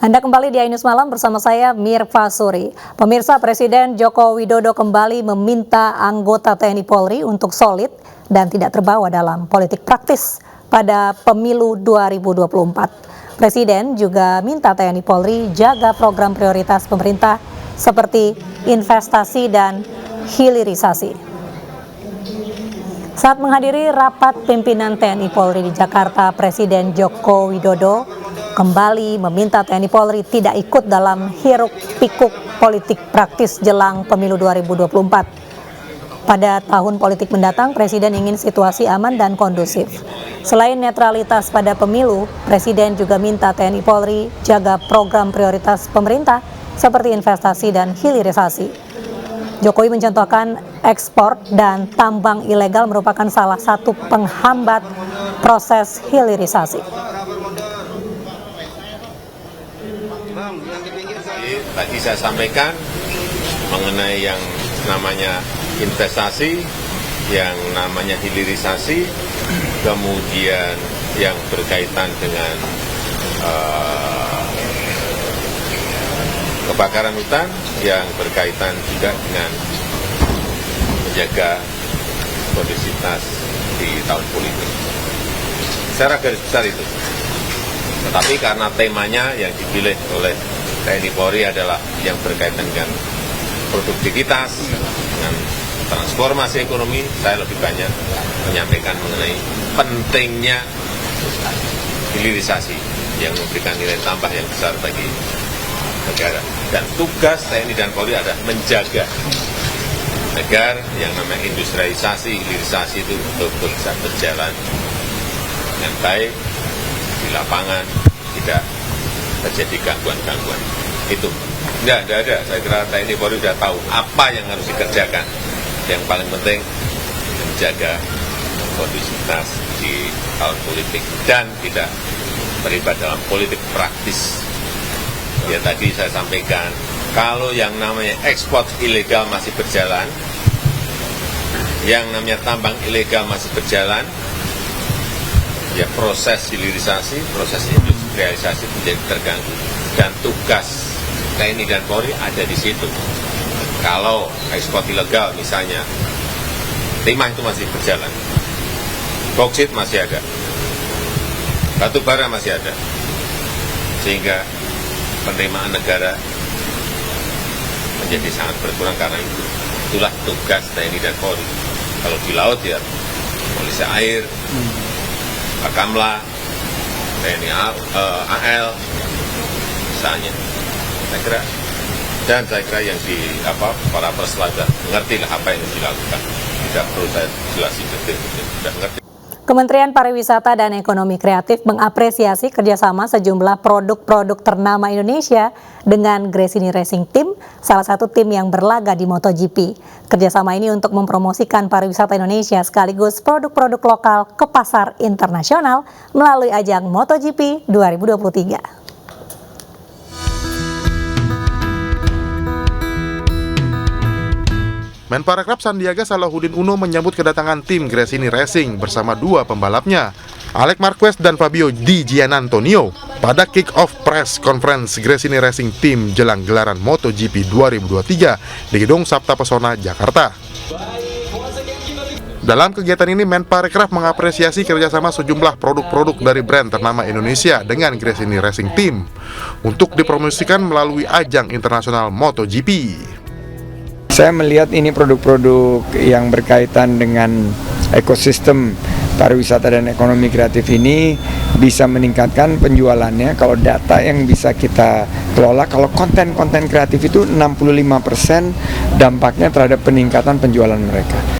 Anda kembali di Ainus Malam bersama saya Mirva Suri. Pemirsa, Presiden Joko Widodo kembali meminta anggota TNI Polri untuk solid dan tidak terbawa dalam politik praktis pada pemilu 2024. Presiden juga minta TNI Polri jaga program prioritas pemerintah seperti investasi dan hilirisasi. Saat menghadiri rapat pimpinan TNI Polri di Jakarta, Presiden Joko Widodo kembali meminta TNI Polri tidak ikut dalam hiruk-pikuk politik praktis jelang pemilu 2024. Pada tahun politik mendatang, Presiden ingin situasi aman dan kondusif. Selain netralitas pada pemilu, Presiden juga minta TNI Polri jaga program prioritas pemerintah seperti investasi dan hilirisasi. Jokowi mencontohkan ekspor dan tambang ilegal merupakan salah satu penghambat proses hilirisasi. Tadi saya sampaikan mengenai yang namanya investasi, yang namanya hilirisasi, kemudian yang berkaitan dengan kebakaran hutan, yang berkaitan juga dengan menjaga kondisivitas di tahun politik. Secara garis besar itu. Tetapi karena temanya yang dipilih oleh TNI Polri adalah yang berkaitan dengan produktivitas, dengan transformasi ekonomi, saya lebih banyak menyampaikan mengenai pentingnya hilirisasi yang memberikan nilai tambah yang besar bagi negara. Dan tugas TNI dan Polri adalah menjaga agar yang namanya industrialisasi, hilirisasi itu betul-betul bisa berjalan dengan baik di lapangan, tidak terjadi gangguan-gangguan. Itu tidak ada. Saya kira TNI Polri sudah tahu apa yang harus dikerjakan. Yang paling penting menjaga kondusivitas di tahun politik dan tidak terlibat dalam politik praktis. Ya tadi saya sampaikan, kalau yang namanya ekspor ilegal masih berjalan, yang namanya tambang ilegal masih berjalan, ya proses hilirisasi, proses industrialisasi menjadi terganggu. Dan tugas TNI dan Polri ada di situ. Kalau ekspor ilegal misalnya, timah itu masih berjalan, boksit masih ada, batu bara masih ada, sehingga penerimaan negara menjadi sangat berkurang karena itu. Itulah tugas TNI dan Polri. Kalau di laut ya polisi air, Bakamla, TNI AL, misalnya. Saya kira yang para peselancar mengerti lah apa yang dilakukan. Tidak perlu saya jelasin detail-detail, sudah mengerti. Kementerian Pariwisata dan Ekonomi Kreatif mengapresiasi kerjasama sejumlah produk-produk ternama Indonesia dengan Gresini Racing Team, salah satu tim yang berlaga di MotoGP. Kerjasama ini untuk mempromosikan pariwisata Indonesia sekaligus produk-produk lokal ke pasar internasional melalui ajang MotoGP 2023. Menparekraf Sandiaga Salahuddin Uno menyambut kedatangan tim Gresini Racing bersama dua pembalapnya, Alex Marquez dan Fabio Di Gianantonio, pada kick-off press conference Gresini Racing Team jelang gelaran MotoGP 2023 di Gedung Sabta Pesona, Jakarta. Dalam kegiatan ini, Menparekraf mengapresiasi kerjasama sejumlah produk-produk dari brand ternama Indonesia dengan Gresini Racing Team untuk dipromosikan melalui ajang internasional MotoGP. Saya melihat ini produk-produk yang berkaitan dengan ekosistem pariwisata dan ekonomi kreatif ini bisa meningkatkan penjualannya. Kalau data yang bisa kita kelola, kalau konten-konten kreatif itu 65% dampaknya terhadap peningkatan penjualan mereka.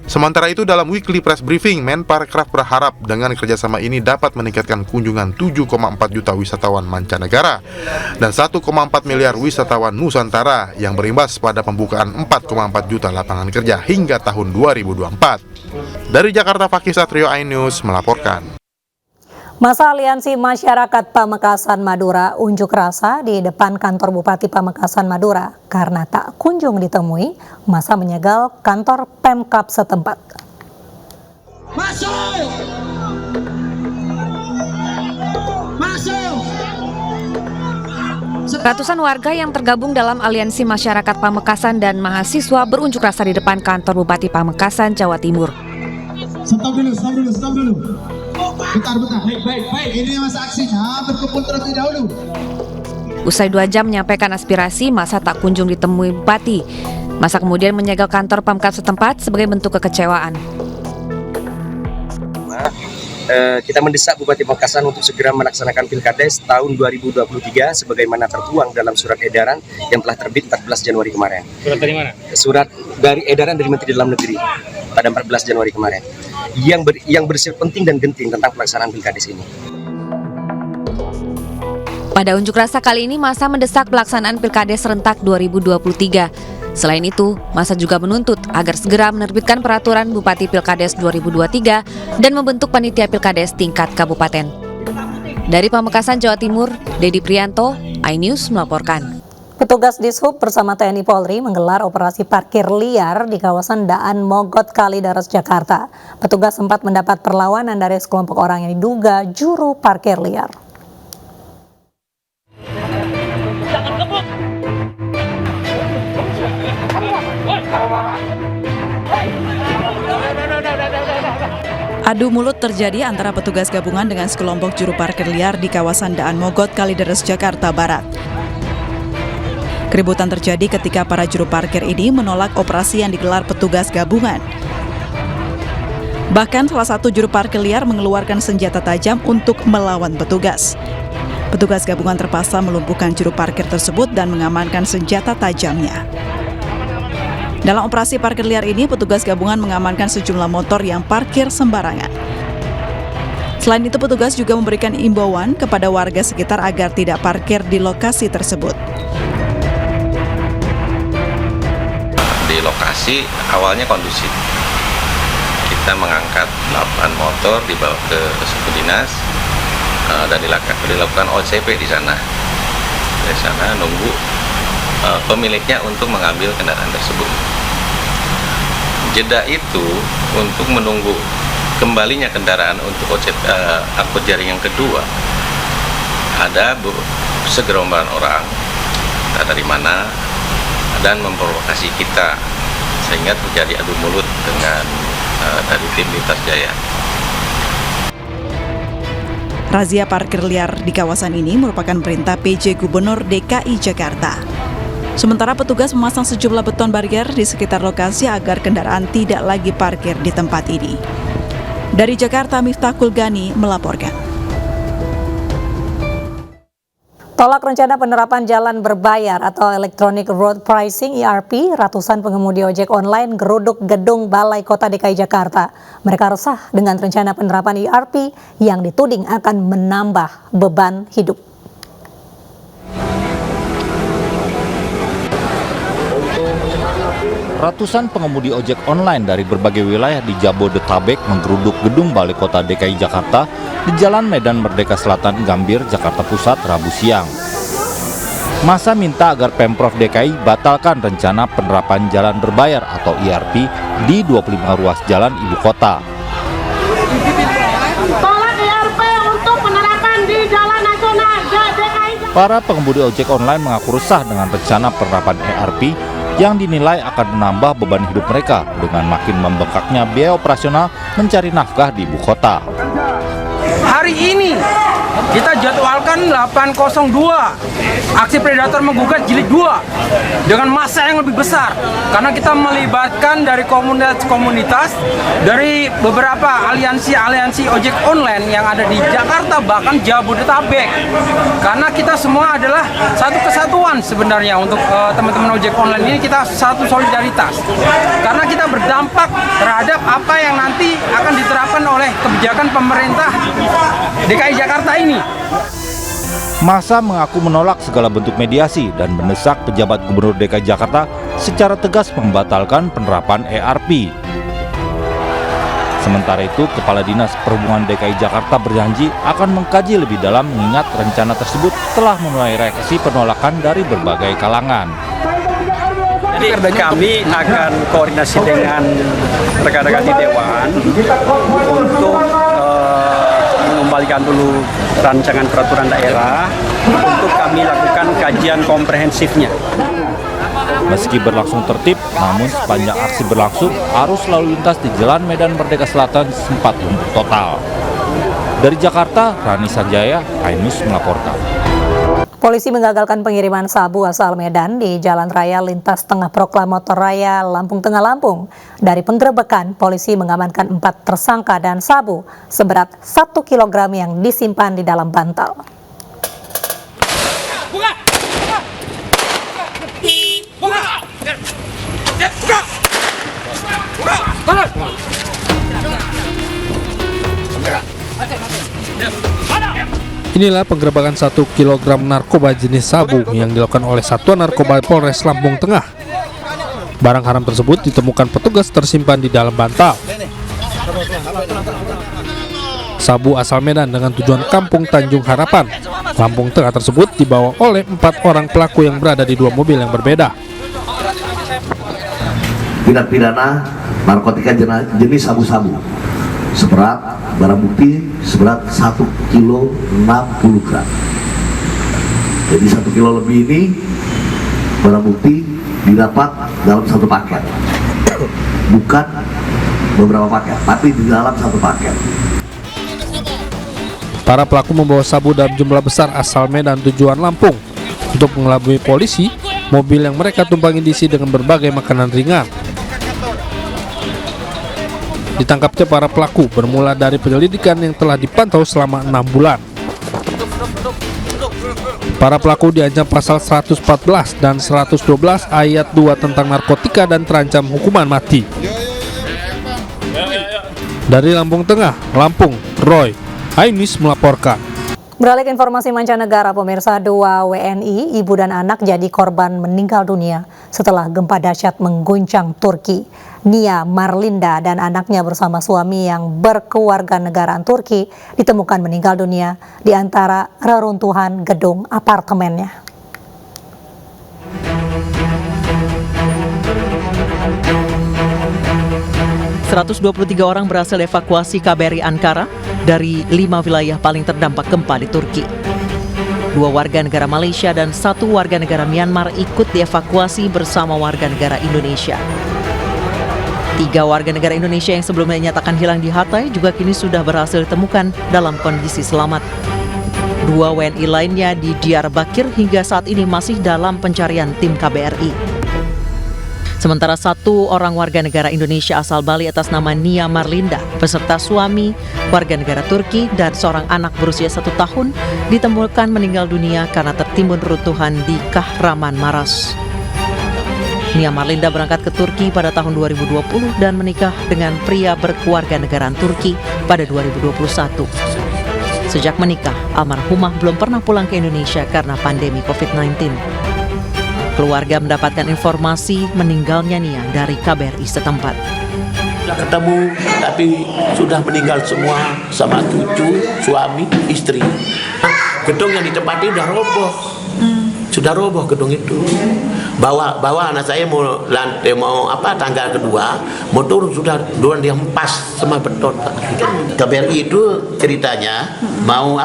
Sementara itu, dalam weekly press briefing, Menparekraf berharap dengan kerjasama ini dapat meningkatkan kunjungan 7,4 juta wisatawan mancanegara dan 1,4 miliar wisatawan Nusantara yang berimbas pada pembukaan 4,4 juta lapangan kerja hingga tahun 2024. Dari Jakarta, Fakih Satrio, Ainus melaporkan. Masa Aliansi Masyarakat Pamekasan Madura unjuk rasa di depan kantor Bupati Pamekasan Madura karena tak kunjung ditemui, masa menyegel kantor Pemkab setempat. Masuk! Masuk! Ratusan warga yang tergabung dalam Aliansi Masyarakat Pamekasan dan mahasiswa berunjuk rasa di depan kantor Bupati Pamekasan, Jawa Timur. Stop dulu. Bentar. Baik. Ini masa aksinya, berkumpul terlebih dahulu. Usai 2 jam menyampaikan aspirasi, masa tak kunjung ditemui Bupati. Masa kemudian menyegel kantor Pemkab setempat sebagai bentuk kekecewaan. Kita mendesak Bupati Pamekasan untuk segera melaksanakan Pilkades tahun 2023 sebagaimana tertuang dalam surat edaran yang telah terbit 14 Januari kemarin. Surat dari mana? Surat dari edaran dari Menteri Dalam Negeri pada 14 Januari kemarin yang bersifat penting dan genting tentang pelaksanaan Pilkades ini. Pada unjuk rasa kali ini, masa mendesak pelaksanaan Pilkades serentak 2023. Selain itu, masa juga menuntut agar segera menerbitkan peraturan Bupati Pilkades 2023 dan membentuk panitia Pilkades tingkat kabupaten. Dari Pamekasan, Jawa Timur, Dedi Prianto, iNews melaporkan. Petugas Dishub bersama TNI Polri menggelar operasi parkir liar di kawasan Daan Mogot Kalideres, Jakarta. Petugas sempat mendapat perlawanan dari sekelompok orang yang diduga juru parkir liar. Adu mulut terjadi antara petugas gabungan dengan sekelompok juru parkir liar di kawasan Daan Mogot Kalideres, Jakarta Barat. Keributan terjadi ketika para juru parkir ini menolak operasi yang digelar petugas gabungan. Bahkan salah satu juru parkir liar mengeluarkan senjata tajam untuk melawan petugas. Petugas gabungan terpaksa melumpuhkan juru parkir tersebut dan mengamankan senjata tajamnya. Dalam operasi parkir liar ini, petugas gabungan mengamankan sejumlah motor yang parkir sembarangan. Selain itu, petugas juga memberikan imbauan kepada warga sekitar agar tidak parkir di lokasi tersebut. Di lokasi awalnya kondusif. Kita mengangkat 8 motor dibawa ke suku dinas dan dilakukan OCP di sana. Di sana nunggu pemiliknya untuk mengambil kendaraan tersebut. Jeda itu untuk menunggu kembalinya kendaraan untuk angkut jaring yang kedua. Ada segerombolan orang dari mana dan memprovokasi kita sehingga terjadi adu mulut dengan dari tim Lintas Jaya. Razia parkir liar di kawasan ini merupakan perintah PJ Gubernur DKI Jakarta. Sementara petugas memasang sejumlah beton barier di sekitar lokasi agar kendaraan tidak lagi parkir di tempat ini. Dari Jakarta, Miftah Kulgani melaporkan. Tolak rencana penerapan jalan berbayar atau Electronic Road Pricing (ERP), ratusan pengemudi ojek online geruduk gedung Balai Kota DKI Jakarta. Mereka resah dengan rencana penerapan ERP yang dituding akan menambah beban hidup. Ratusan pengemudi ojek online dari berbagai wilayah di Jabodetabek menggeruduk gedung Balai Kota DKI Jakarta di Jalan Medan Merdeka Selatan, Gambir, Jakarta Pusat, Rabu siang. Massa minta agar Pemprov DKI batalkan rencana penerapan jalan berbayar atau ERP di 25 ruas jalan ibu kota. Tolak ERP untuk penerapan di jalan nasional DKI. Para pengemudi ojek online mengaku resah dengan rencana penerapan ERP yang dinilai akan menambah beban hidup mereka dengan makin membengkaknya biaya operasional mencari nafkah di ibu kota. Hari ini kita jadwalkan 802 aksi predator menggugat jilid 2 dengan massa yang lebih besar karena kita melibatkan dari komunitas dari beberapa aliansi ojek online yang ada di Jakarta bahkan Jabodetabek, karena kita semua adalah satu kesatuan sebenarnya untuk teman-teman ojek online ini. Kita satu solidaritas karena kita berdampak terhadap apa yang nanti akan diterapkan oleh kebijakan pemerintah DKI Jakarta ini. Massa mengaku menolak segala bentuk mediasi dan mendesak pejabat Gubernur DKI Jakarta secara tegas membatalkan penerapan ERP. Sementara itu, Kepala Dinas Perhubungan DKI Jakarta berjanji akan mengkaji lebih dalam mengingat rencana tersebut telah menuai reaksi penolakan dari berbagai kalangan. Jadi kami akan koordinasi dengan rekan-rekan di Dewan untuk mengembalikan dulu rancangan peraturan daerah untuk kami lakukan kajian komprehensifnya. Meski berlangsung tertib, namun sepanjang aksi berlangsung, arus lalu lintas di Jalan Medan Merdeka Selatan sempat lumpuh total. Dari Jakarta, Rani Sanjaya, iNews melaporkan. Polisi mengagalkan pengiriman sabu asal Medan di Jalan Raya Lintas Tengah Proklamator Raya Lampung Tengah Lampung. Dari penggerebekan, polisi mengamankan 4 tersangka dan sabu seberat 1 kg yang disimpan di dalam bantal. Inilah penggerebekan 1 kg narkoba jenis sabu yang dilakukan oleh Satuan Narkoba Polres Lampung Tengah. Barang haram tersebut ditemukan petugas tersimpan di dalam bantal. Sabu asal Medan dengan tujuan Kampung Tanjung Harapan, Lampung Tengah tersebut dibawa oleh 4 orang pelaku yang berada di 2 mobil yang berbeda. Tindak pidana narkotika jenis sabu-sabu seberat barang bukti seberat 1 kilo 60 gram. Jadi 1 kilo lebih ini barang bukti didapat dalam 1 paket, bukan beberapa paket, tapi di dalam 1 paket. Para pelaku membawa sabu dalam jumlah besar asal Medan tujuan Lampung. Untuk mengelabui polisi, mobil yang mereka tumpangi diisi dengan berbagai makanan ringan. Ditangkapnya para pelaku bermula dari penyelidikan yang telah dipantau selama 6 bulan. Para pelaku diancam pasal 114 dan 112 ayat 2 tentang narkotika dan terancam hukuman mati. Dari Lampung Tengah, Lampung, Roy, iNews melaporkan. Beralih ke informasi mancanegara, pemirsa, 2 WNI, ibu dan anak jadi korban meninggal dunia setelah gempa dahsyat mengguncang Turki. Nia Marlinda dan anaknya bersama suami yang berkewarganegaraan Turki ditemukan meninggal dunia di antara reruntuhan gedung apartemennya. ...123 orang berhasil evakuasi KBRI Ankara dari 5 wilayah paling terdampak gempa di Turki. 2 warga negara Malaysia dan 1 warga negara Myanmar ikut dievakuasi bersama warga negara Indonesia. 3 warga negara Indonesia yang sebelumnya dinyatakan hilang di Hatay juga kini sudah berhasil ditemukan dalam kondisi selamat. 2 WNI lainnya di Diyarbakir hingga saat ini masih dalam pencarian tim KBRI. Sementara 1 orang warga negara Indonesia asal Bali atas nama Nia Marlinda beserta suami, warga negara Turki, dan seorang anak berusia 1 tahun ditemukan meninggal dunia karena tertimbun reruntuhan di Kahraman Maras. Nia Marlinda berangkat ke Turki pada tahun 2020 dan menikah dengan pria berkewarganegaraan Turki pada 2021. Sejak menikah, almarhumah belum pernah pulang ke Indonesia karena pandemi COVID-19. Keluarga mendapatkan informasi meninggalnya Nia dari KBRI setempat. Sudah ketemu, tapi sudah meninggal semua sama cucu, suami, istri. Gedung yang ditempati udah roboh. Sudah roboh gedung itu. Bawa anak saya mau tangga kedua, mau turun sudah duluan dia hempas sama beton. KBRI itu ceritanya mau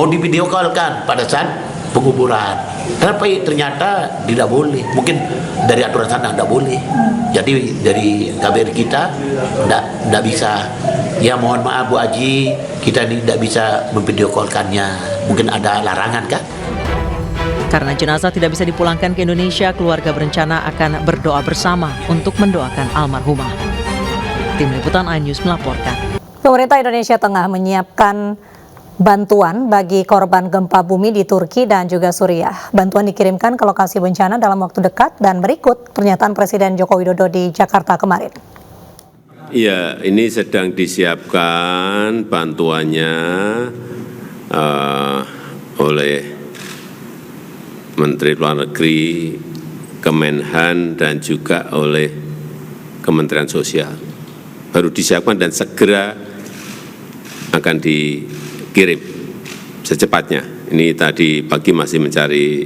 divideo call-kan pada saat penguburan. Tapi ternyata tidak boleh, mungkin dari aturan sana tidak boleh. Jadi dari KBRI kita tidak bisa. Ya mohon maaf Bu Haji, kita tidak bisa memvideokolkannya. Mungkin ada larangan kan? Karena jenazah tidak bisa dipulangkan ke Indonesia, keluarga berencana akan berdoa bersama untuk mendoakan almarhumah. Tim Liputan iNews melaporkan. Pemerintah Indonesia tengah menyiapkan bantuan bagi korban gempa bumi di Turki dan juga Suriah. Bantuan dikirimkan ke lokasi bencana dalam waktu dekat dan berikut pernyataan Presiden Joko Widodo di Jakarta kemarin. Ya, ini sedang disiapkan bantuannya oleh Menteri Luar Negeri, Kemenhan, dan juga oleh Kementerian Sosial. Baru disiapkan dan segera akan dikirim secepatnya. Ini tadi pagi masih mencari